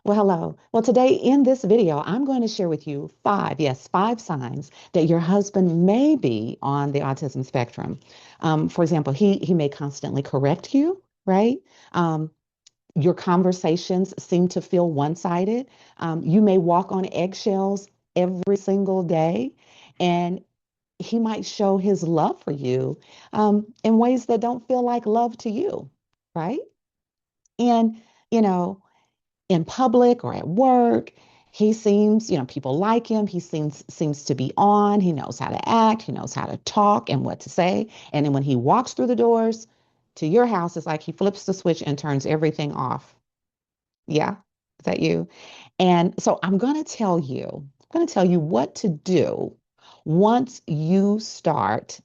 Well, hello. Well, today in this video, I'm going to share with you five, yes, five signs that your husband may be on the autism spectrum. For example, he may constantly correct you, right? Um, your conversations seem to feel one-sided. You may walk on eggshells every single day, and he might show his love for you in ways that don't feel like love to you, right? And, you know, in public or at work. He seems, people like him. He seems to be on. He knows how to act. He knows how to talk and what to say. And then when he walks through the doors to your house, it's like he flips the switch and turns everything off. Yeah, is that you? And so I'm going to tell you what to do once you start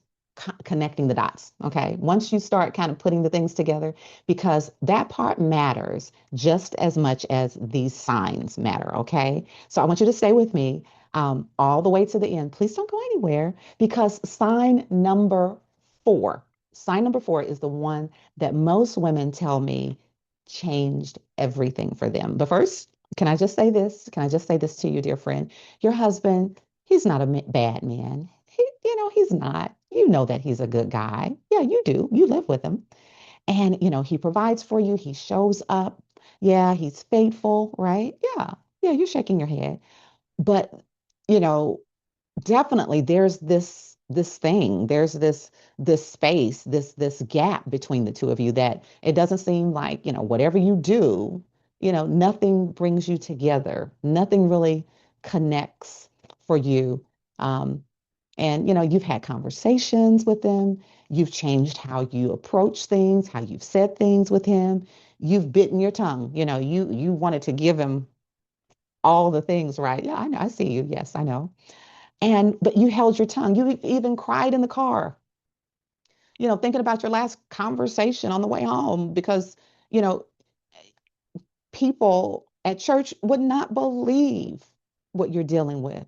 connecting the dots. Okay. Once you start kind of putting the things together, because that part matters just as much as these signs matter. Okay. So I want you to stay with me all the way to the end. Please don't go anywhere because sign number four is the one that most women tell me changed everything for them. But first, can I just say this? Can I just say this to you, dear friend? Your husband, he's not a bad man. He's not. You know that he's a good guy. Yeah, you do. You live with him. And, he provides for you. He shows up. Yeah, he's faithful, right? Yeah. Yeah, you're shaking your head. But, you know, definitely there's this thing, there's this space, this gap between the two of you that it doesn't seem like, whatever you do, nothing brings you together, nothing really connects for you. And you've had conversations with him, you've changed how you approach things, how you've said things with him, you've bitten your tongue, you wanted to give him all the things, right? Yeah, I know, I see you, yes, I know. And but you held your tongue. You even cried in the car, thinking about your last conversation on the way home because, you know, people at church would not believe what you're dealing with.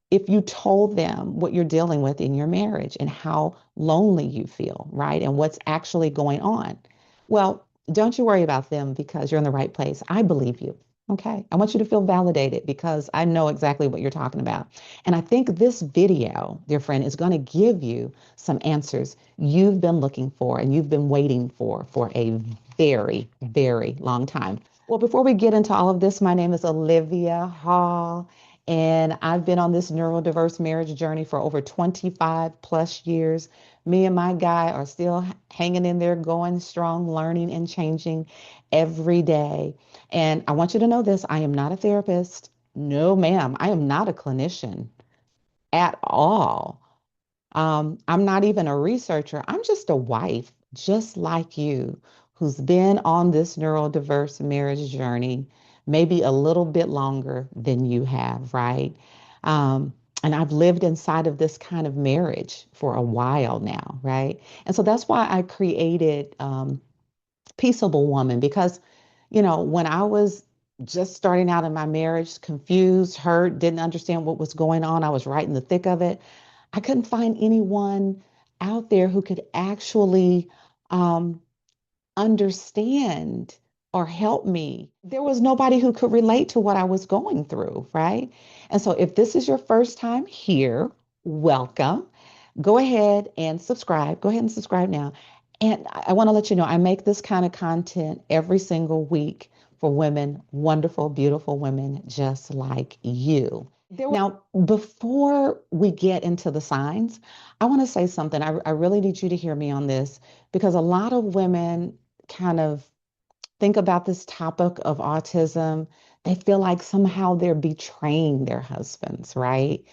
If you told them what you're dealing with in your marriage and how lonely you feel, right? And what's actually going on. Well, don't you worry about them because you're in the right place. I believe you. Okay. I want you to feel validated because I know exactly what you're talking about. And I think this video, dear friend, is going to give you some answers you've been looking for and you've been waiting for a very, very long time. Well, before we get into all of this, my name is Olivia Hall, and I've been on this neurodiverse marriage journey for over 25 plus years. Me and my guy are still hanging in there, going strong, learning and changing every day. And I want you to know this, I am not a therapist. No, ma'am. I am not a clinician at all. I'm not even a researcher. I'm just a wife, just like you, who's been on this neurodiverse marriage journey, maybe a little bit longer than you have, right? And I've lived inside of this kind of marriage for a while now, right? And so that's why I created Peaceable Woman, because, when I was just starting out in my marriage, confused, hurt, didn't understand what was going on, I was right in the thick of it. I couldn't find anyone out there who could actually um, understand or help me. There was nobody who could relate to what I was going through, right? And so if this is your first time here, welcome. Go ahead and subscribe. Go ahead and subscribe now. And I want to let you know I make this kind of content every single week for women, wonderful, beautiful women just like you. Now, before we get into the signs, I want to say something. I really need you to hear me on this because a lot of women kind of think about this topic of autism. They feel like somehow they're betraying their husbands, right?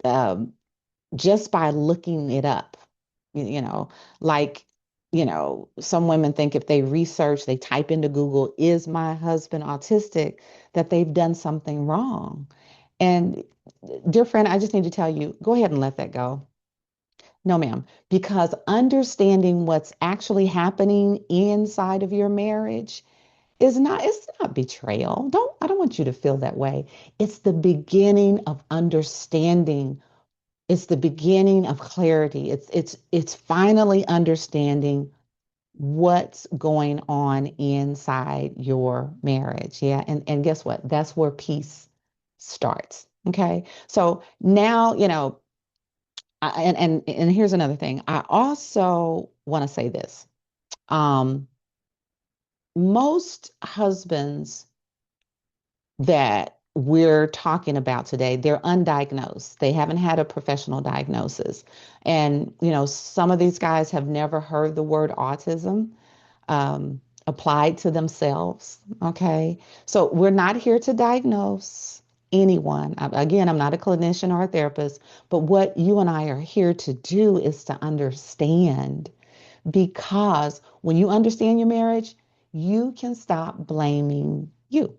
Um, just by looking it up, you know, like, some women think if they research, they type into Google, is my husband autistic, that they've done something wrong. And dear friend, I just need to tell you, go ahead and let that go. No, ma'am, because understanding what's actually happening inside of your marriage it's not betrayal. I don't want you to feel that way. It's the beginning of understanding. It's the beginning of clarity. It's finally understanding what's going on inside your marriage. Yeah. And guess what? That's where peace starts. Okay. So now, and here's another thing. I also want to say this. Um, Most husbands that we're talking about today, they're undiagnosed. They haven't had a professional diagnosis. And, some of these guys have never heard the word autism applied to themselves. Okay. So we're not here to diagnose anyone. Again, I'm not a clinician or a therapist, but what you and I are here to do is to understand, because when you understand your marriage, you can stop blaming you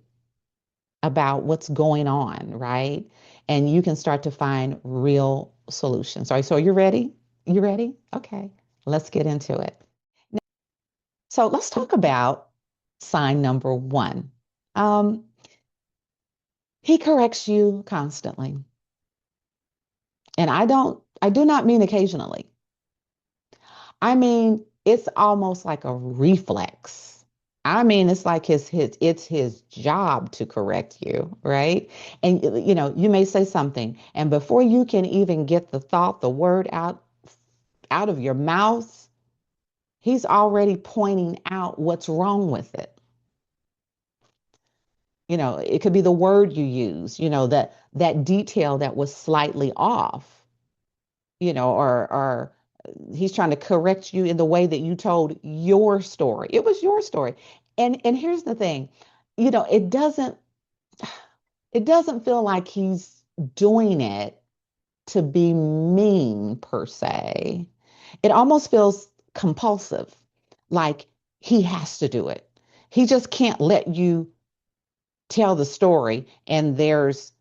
about what's going on, right? And you can start to find real solutions. All right, so are you ready? You ready? Okay, let's get into it. So let's talk about sign number one. Um, he corrects you constantly. And I do not mean occasionally. I mean, it's almost like a reflex. I mean, it's like it's his job to correct you, right? And you may say something, and before you can even get the thought, the word out of your mouth, he's already pointing out what's wrong with it. It could be the word you use, that detail that was slightly off, or he's trying to correct you in the way that you told your story. It was your story. And here's the thing, it doesn't feel like he's doing it to be mean per se. It almost feels compulsive, like he has to do it. He just can't let you tell the story and there's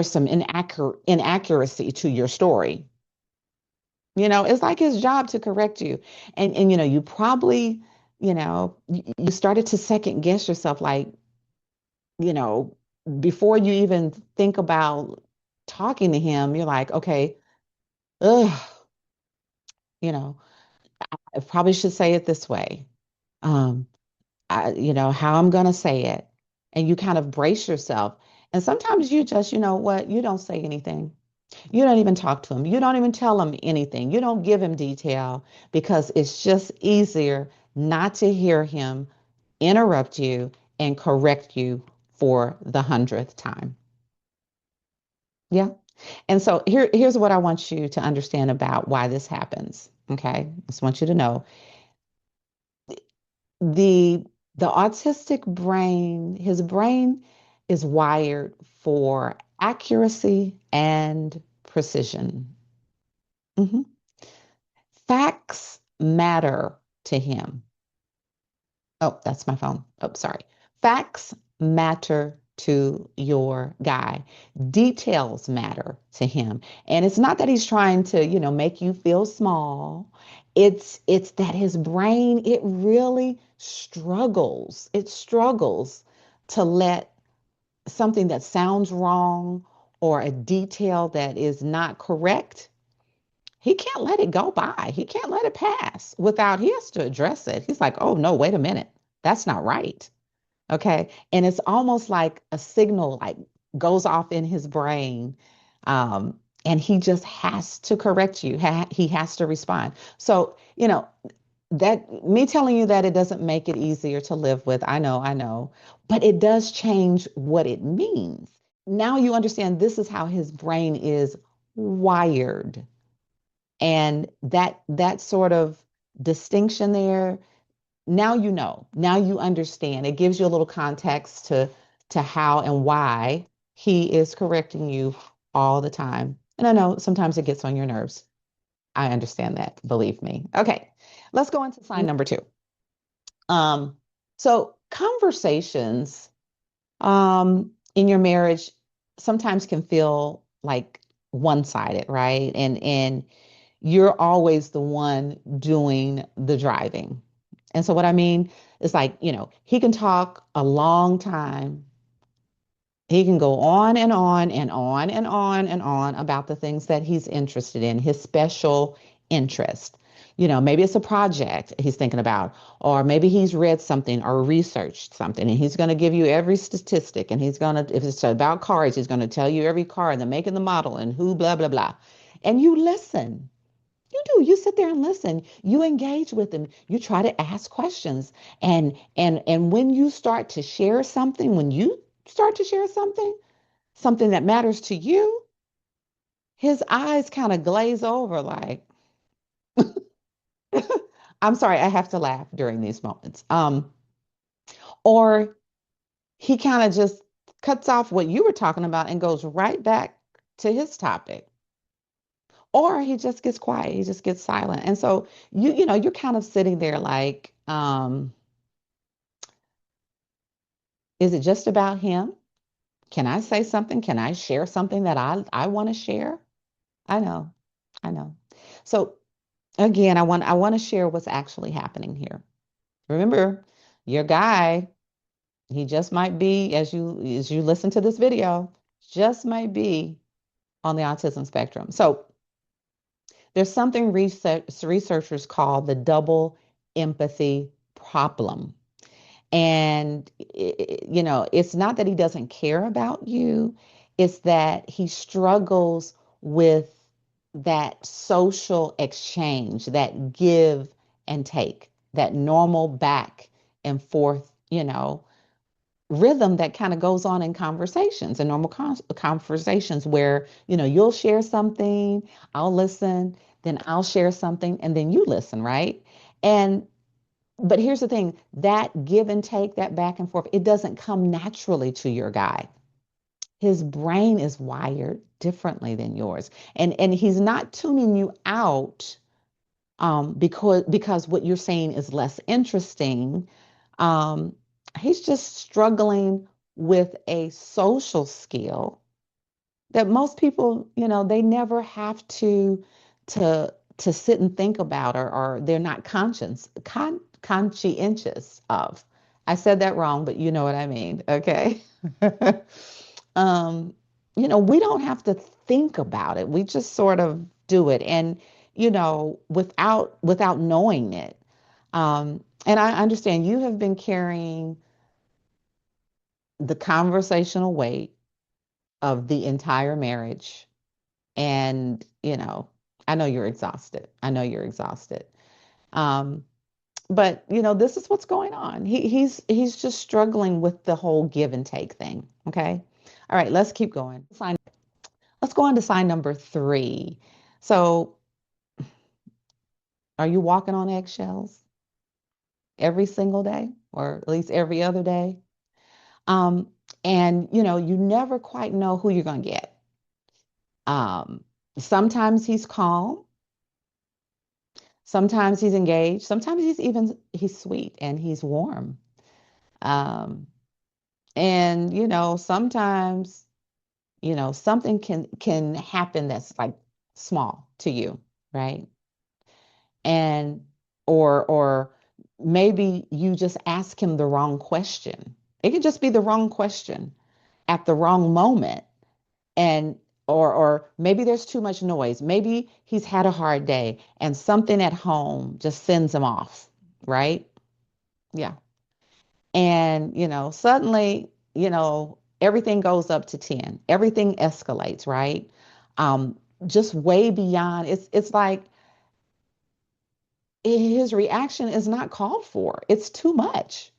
some inaccuracy to your story. It's like his job to correct you. And you probably, you started to second guess yourself, like, you know, before you even think about talking to him, you're like, okay, ugh, you know, I probably should say it this way. Um, how I'm gonna say it. And you kind of brace yourself. And sometimes you just, you know what, you don't say anything. You don't even talk to him. You don't even tell him anything. You don't give him detail, because it's just easier not to hear him interrupt you and correct you for the 100th time. Yeah. And so here's what I want you to understand about why this happens. Okay. I just want you to know the the autistic brain, his brain is wired for accuracy and precision. Mhm. Facts matter to him. Oh, that's my phone. Oh, sorry. Facts matter to your guy. Details matter to him. And it's not that he's trying to, make you feel small. It's that his brain, it really struggles. It struggles to let something that sounds wrong or a detail that is not correct, he can't let it go by. He can't let it pass without, he has to address it. He's like, oh no, wait a minute. That's not right. Okay. And it's almost like a signal like goes off in his brain. And he just has to correct you. He has to respond. So, that me telling you that it doesn't make it easier to live with. I know, but it does change what it means. Now you understand this is how his brain is wired. And that sort of distinction there, now you understand. It gives you a little context to how and why he is correcting you all the time. And I know sometimes it gets on your nerves. I understand that, believe me. Okay, let's go into sign number two. So conversations in your marriage sometimes can feel like one-sided, right? And you're always the one doing the driving. And so what I mean is, like, he can talk a long time. He can go on and on and on and on and on about the things that he's interested in, his special interest. Maybe it's a project he's thinking about, or maybe he's read something or researched something, and he's going to give you every statistic. And he's going to, if it's about cars, he's going to tell you every car and the make and the model and who, blah, blah, blah. And you listen. You do. You sit there and listen. You engage with him. You try to ask questions. And when you start to share something, when you start to share something that matters to you, his eyes kind of glaze over like, I'm sorry, I have to laugh during these moments. Or he kind of just cuts off what you were talking about and goes right back to his topic. Or he just gets quiet, he just gets silent. And so you're kind of sitting there like, is it just about him? Can I say something? Can I share something that I want to share? I know. I know. So again, I want to share what's actually happening here. Remember, your guy, he just might be, as you listen to this video, just might be on the autism spectrum. So there's something researchers call the double empathy problem. And it's not that he doesn't care about you, it's that he struggles with that social exchange, that give and take, that normal back and forth, rhythm that kind of goes on in conversations and normal conversations where, you'll share something, I'll listen, then I'll share something, and then you listen, right? And but here's the thing, that give and take, that back and forth, it doesn't come naturally to your guy. His brain is wired differently than yours. And he's not tuning you out because what you're saying is less interesting. Um, he's just struggling with a social skill that most people, they never have to sit and think about, or they're not conscientious of. I said that wrong, but you know what I mean, okay? um, we don't have to think about it. We just sort of do it, and without knowing it. And I understand you have been carrying the conversational weight of the entire marriage. And, I know you're exhausted. I know you're exhausted. Um, but this is what's going on. He's just struggling with the whole give and take thing. Okay. All right, let's keep going. Let's go on to sign number 3. So are you walking on eggshells every single day, or at least every other day? Um, and you never quite know who you're gonna get. Um, Sometimes he's calm. Sometimes he's engaged. Sometimes he's sweet and he's warm. Um, and sometimes something can happen that's like small to you, right? And or maybe you just ask him the wrong question. It could just be the wrong question at the wrong moment. And or maybe there's too much noise. Maybe he's had a hard day and something at home just sends him off, right? Yeah. And suddenly, everything goes up to 10. Everything escalates, right? Um, just way beyond. It's like his reaction is not called for. It's too much.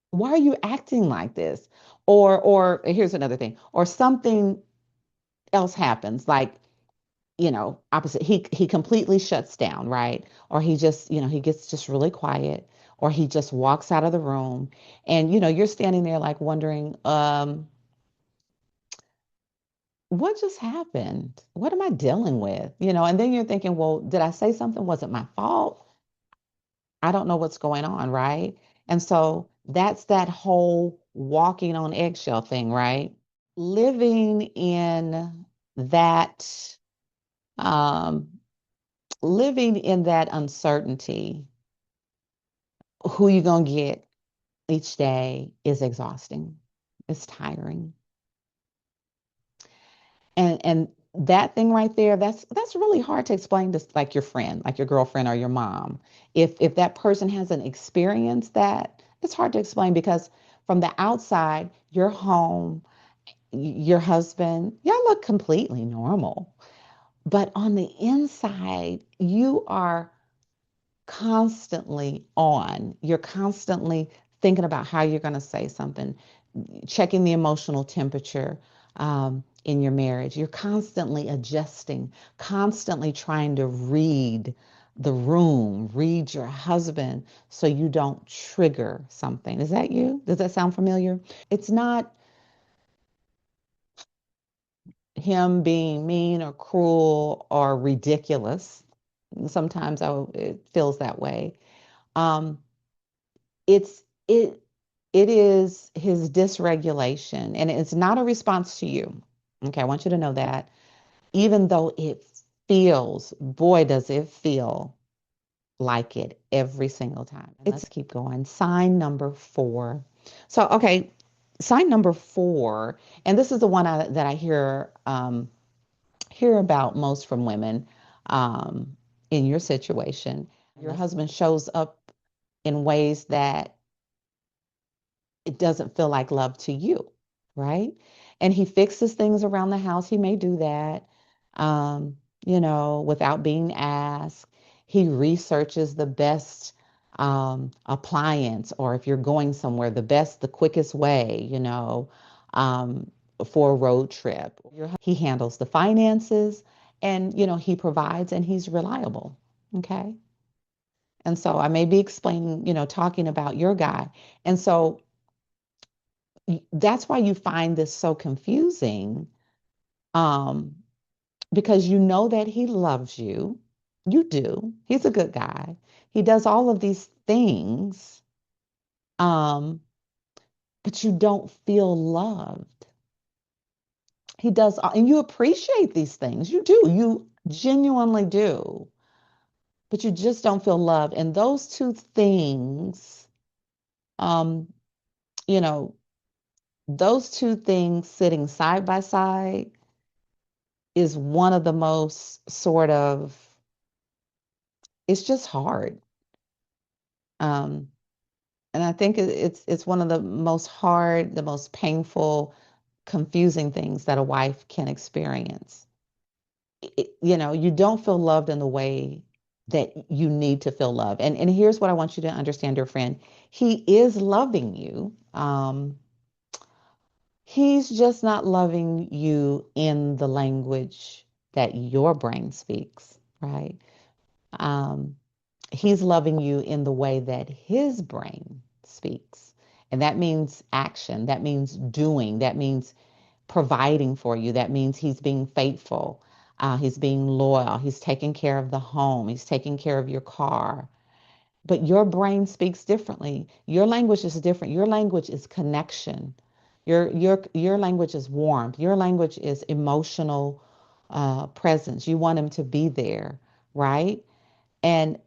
Why are you acting like this? Or here's another thing. Or something else happens, like opposite, he completely shuts down, right? Or he just he gets just really quiet, or he just walks out of the room. And you're standing there like wondering, what just happened? What am I dealing with? And then you're thinking, well, did I say something? Was it my fault? I don't know what's going on, right? And so that's that whole walking on eggshell thing, right? Living in that um living in that uncertainty, who you're going to get each day, is exhausting. It's tiring. And that thing right there, that's really hard to explain to like your friend, like your girlfriend or your mom. If that person hasn't experienced that, it's hard to explain because from the outside, your home, your husband, y'all look completely normal. But on the inside, you are constantly on. You're constantly thinking about how you're going to say something, checking the emotional temperature in your marriage. You're constantly adjusting, constantly trying to read the room, read your husband so you don't trigger something. Is that you? Does that sound familiar? It's not him being mean or cruel or ridiculous. Sometimes it feels that way. Um, it's it it is his dysregulation, and it's not a response to you. Okay, I want you to know that. Even though it feels, boy, does it feel like it every single time. And let's keep going. Sign number four. So, okay, sign number four, and this is the one that I hear about most from women in your situation. Your husband shows up in ways that it doesn't feel like love to you, right? And he fixes things around the house. He may do that, um, without being asked. He researches the best appliance, or if you're going somewhere, the quickest way, um, for a road trip. He handles the finances and, he provides and he's reliable. Okay. And so I may be explaining, talking about your guy. And so that's why you find this so confusing, um, because you know that he loves you. You do. He's a good guy. He does all of these things, um, but you don't feel loved. He does, and you appreciate these things. You do. You genuinely do, but you just don't feel loved. And those two things, um, you know, those two things sitting side by side is one of the most sort of, it's just hard. Um, and I think it's one of the most hard, the most painful, confusing things that a wife can experience. You don't feel loved in the way that you need to feel love. And here's what I want you to understand, dear friend. He is loving you. He's just not loving you in the language that your brain speaks, right? Um, he's loving you in the way that his brain speaks. And that means action, that means doing, that means providing for you, that means he's being faithful, he's being loyal, he's taking care of the home, he's taking care of your car. But your brain speaks differently. Your language is different. Your language is connection. Your language is warmth. Your language is emotional presence. You want him to be there, right? And,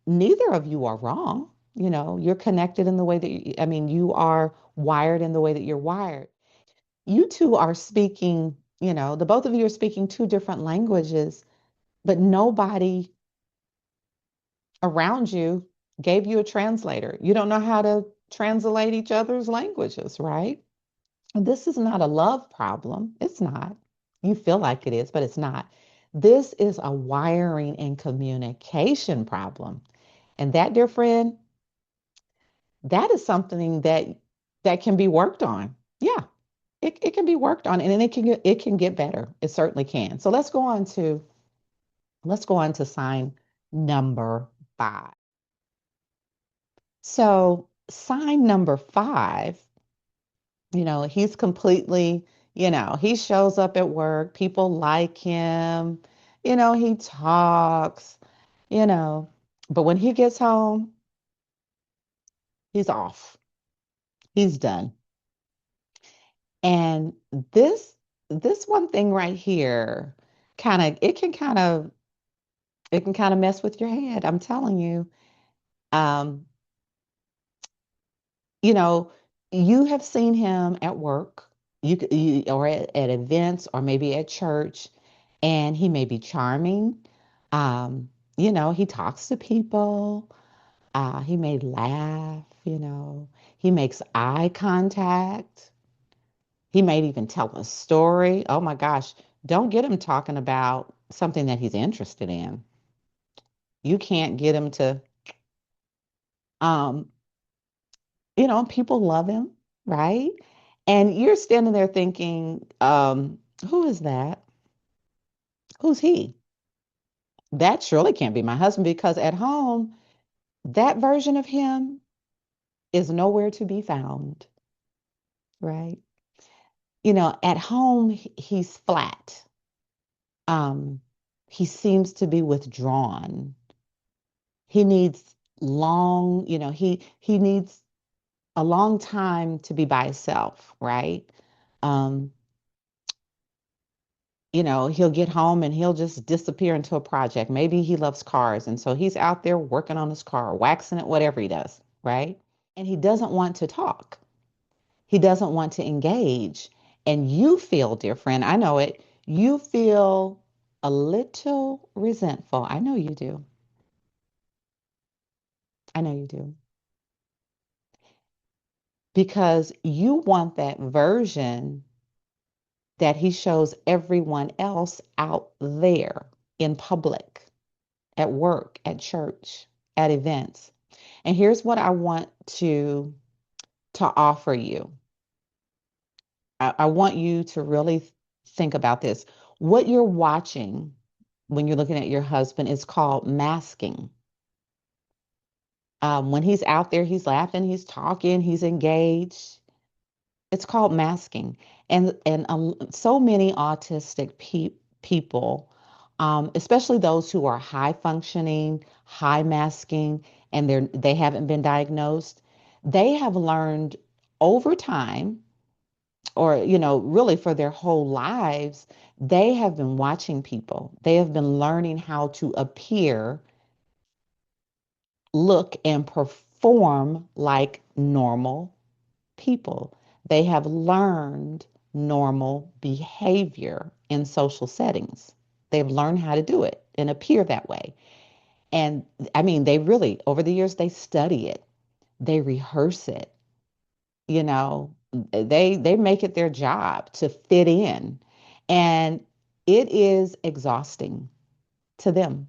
neither of you are wrong. You're connected in the way that I mean, you are wired in the way that you're wired. You two are speaking, the both of you are speaking two different languages, but nobody around you gave you a translator. You don't know how to translate each other's languages, right? And this is not a love problem. It's not. You feel like it is, but it's not. This is a wiring and communication problem. And that, dear friend, that is something that can be worked on. Yeah, it can be worked on, and then it can get better. It certainly can. So let's go on to sign number five. So sign number five, he's completely, he shows up at work, people like him, he talks, you know, but when he gets home, he's off. He's done. And this one thing right here kind of it can kind of mess with your head. I'm telling you. Um, you know, you have seen him at work. or at events or maybe at church, and he may be charming. Um, he talks to people. He may laugh, he makes eye contact. He may even tell a story. Oh my gosh, don't get him talking about something that he's interested in. You can't get him to, um, people love him, right? And you're standing there thinking, who is that? Who's he? That surely can't be my husband because at home, that version of him is nowhere to be found, right? At home, he's flat. Um, he seems to be withdrawn. He needs he needs a long time to be by himself, right? Um, he'll get home and he'll just disappear into a project. Maybe he loves cars, and so he's out there working on his car, waxing it, whatever he does, right? And he doesn't want to talk. He doesn't want to engage. And you feel, dear friend, I know it, you feel a little resentful. I know you do. I know you do. Because you want that version that he shows everyone else out there in public, at work, at church, at events. And here's what I want to offer you. I want you to really think about this. What you're watching when you're looking at your husband is called masking. When he's out there, he's laughing, he's talking, he's engaged. It's called masking. And so many autistic people, especially those who are high functioning, high masking, and they haven't been diagnosed, they have learned over time, or really for their whole lives, they have been watching people. They have been learning how to appear, look, and perform like normal people. They have learned normal behavior in social settings. They've learned how to do it and appear that way. And I mean, they really, over the years, they study it, they rehearse it, they make it their job to fit in. And it is exhausting to them.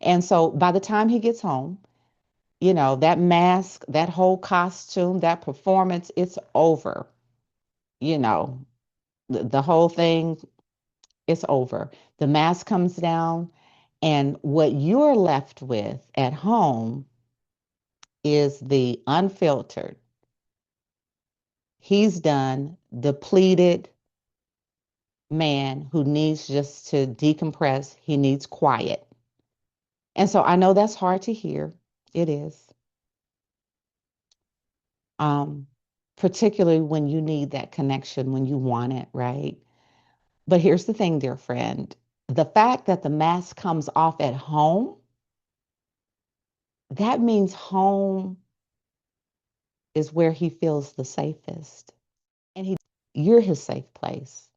And so by the time he gets home, that mask, that whole costume, that performance, it's over. You know, the whole thing is over. The mask comes down, and what you're left with at home is the unfiltered, he's done, depleted man who needs just to decompress. He needs quiet. And so I know that's hard to hear. It is. Um, Particularly when you need that connection, when you want it, right? But here's the thing, dear friend. The fact that the mask comes off at home, that means home is where he feels the safest. And you're his safe place.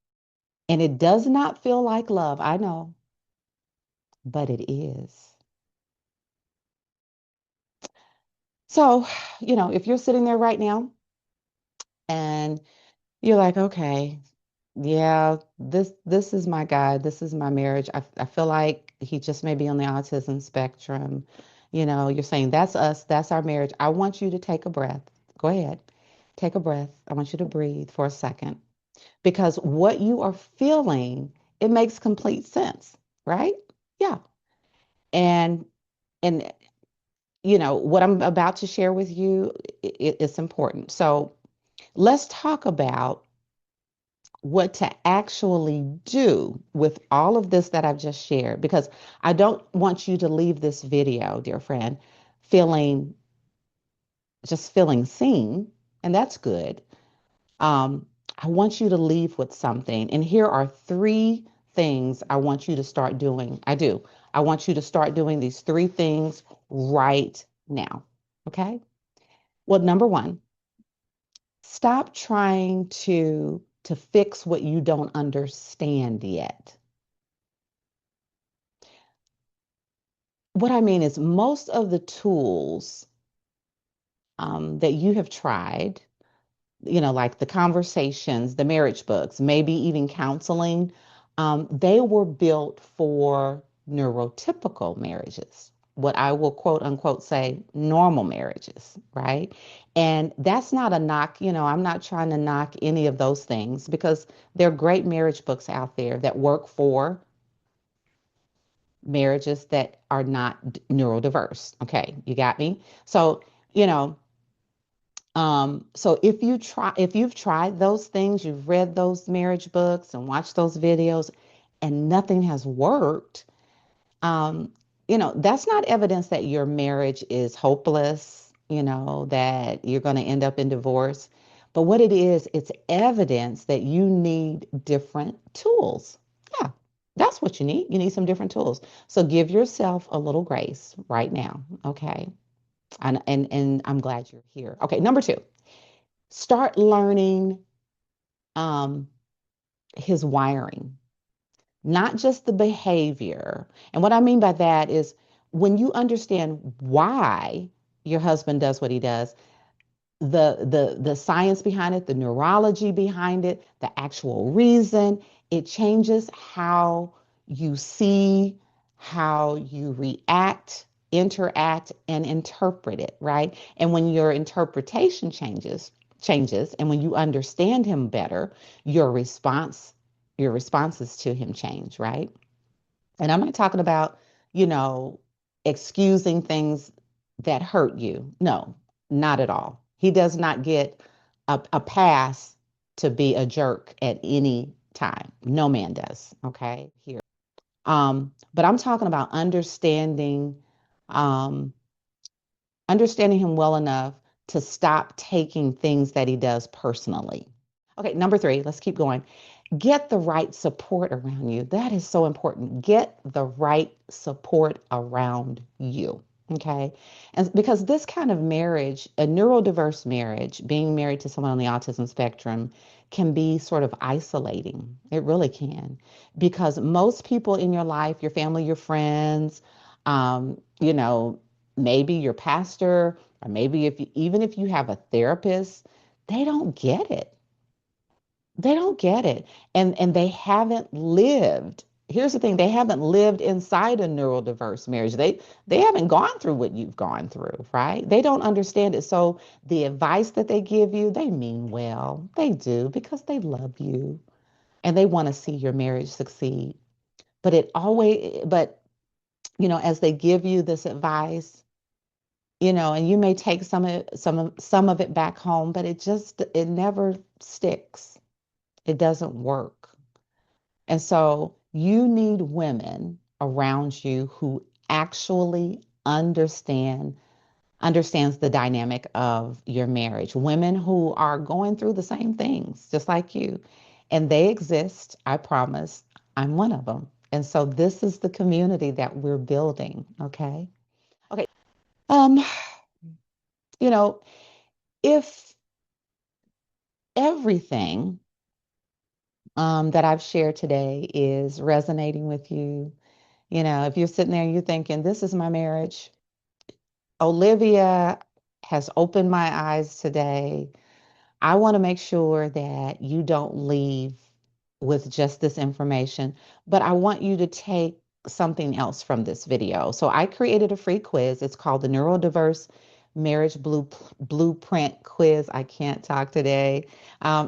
And it does not feel like love, I know, but it is. So, if you're sitting there right now and you're like, okay, yeah, this is my guy, this is my marriage. I feel like he just may be on the autism spectrum. You're saying that's us, that's our marriage. I want you to take a breath. Go ahead. Take a breath. I want you to breathe for a second because what you are feeling, it makes complete sense, right? Yeah. And and what I'm about to share with you, it's important. So let's talk about what to actually do with all of this that I've just shared, because I don't want you to leave this video, dear friend, feeling feeling seen, and that's good. Um, I want you to leave with something. And here are three things I want you to start doing. I do. I want you to start doing these three things right now. Okay. Well, number one, stop trying to to fix what you don't understand yet. What I mean is, most of the tools that you have tried, like the conversations, the marriage books, maybe even counseling, they were built for neurotypical marriages, what I will quote unquote say normal marriages, right? And that's not a knock, I'm not trying to knock any of those things because there are great marriage books out there that work for marriages that are not neurodiverse. Okay, you got me? So, you know, so if you've tried those things, you've read those marriage books and watched those videos and nothing has worked, um, that's not evidence that your marriage is hopeless, that you're going to end up in divorce. But what it is, it's evidence that you need different tools. Yeah, that's what you need. You need some different tools. So give yourself a little grace right now, okay? And I'm glad you're here. Okay, number two, start learning um, his wiring, not just the behavior. And what I mean by that is when you understand why your husband does what he does, the science behind it, the neurology behind it, the actual reason, it changes how you see, how you react, interact, and interpret it, right? And when your interpretation changes, and when you understand him better, your response, your responses to him change, right? And I'm not talking about, you know, excusing things that hurt you. No, not at all. He does not get a pass to be a jerk at any time. No man does. Okay. Here. But I'm talking about um, understanding him well enough to stop taking things that he does personally. Okay, number three, let's keep going. Get the right support around you. That is so important. Get the right support around you. Okay. And because this kind of marriage, a neurodiverse marriage, being married to someone on the autism spectrum, can be sort of isolating. It really can. Because most people in your life, your family, your friends, um, you know, maybe your pastor, or maybe even if you have a therapist, they don't get it. They don't get it. And they haven't lived. Here's the thing, they haven't lived inside a neurodiverse marriage. They haven't gone through what you've gone through, right? They don't understand it. So the advice that they give you, they mean well. They do because they love you and they want to see your marriage succeed. But as they give you this advice, and you may take some of it back home, but it never sticks. It doesn't work. And so you need women around you who actually understands the dynamic of your marriage. Women who are going through the same things, just like you. And they exist, I promise. I'm one of them. And so this is the community that we're building, okay? Okay. Um, you know, if everything that I've shared today is resonating with you, if you're sitting there and you're thinking, this is my marriage, Olivia has opened my eyes today. I want to make sure that you don't leave with just this information, but I want you to take something else from this video. So I created a free quiz. It's called the Neurodiverse Marriage Blueprint Quiz. I can't talk today.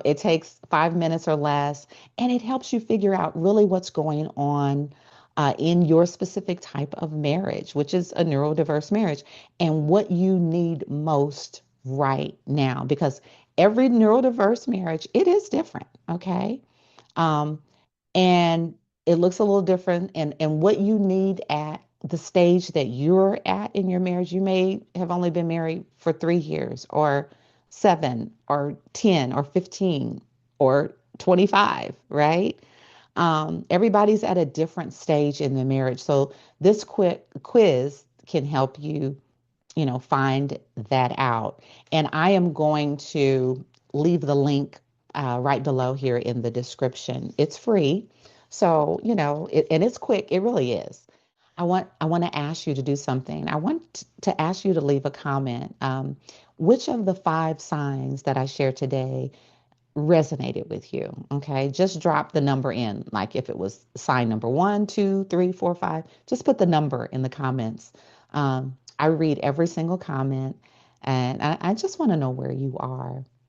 It takes 5 minutes or less, and it helps you figure out really what's going on in your specific type of marriage, which is a neurodiverse marriage, and what you need most right now. Because every neurodiverse marriage, it is different, okay? Um, and it looks a little different. And what you need at the stage that you're at in your marriage, you may have only been married for 3 years or 7 or 10 or 15 or 25, right? Everybody's at a different stage in the marriage. So this quick quiz can help you, find that out. And I am going to leave the link right below here in the description. It's free. So, and it's quick. It really is. I want to ask you to do something. I want to ask you to leave a comment. Which of the five signs that I shared today resonated with you? Okay, just drop the number in. Like if it was sign number one, two, three, four, five, just put the number in the comments. I read every single comment, and I just want to know where you are.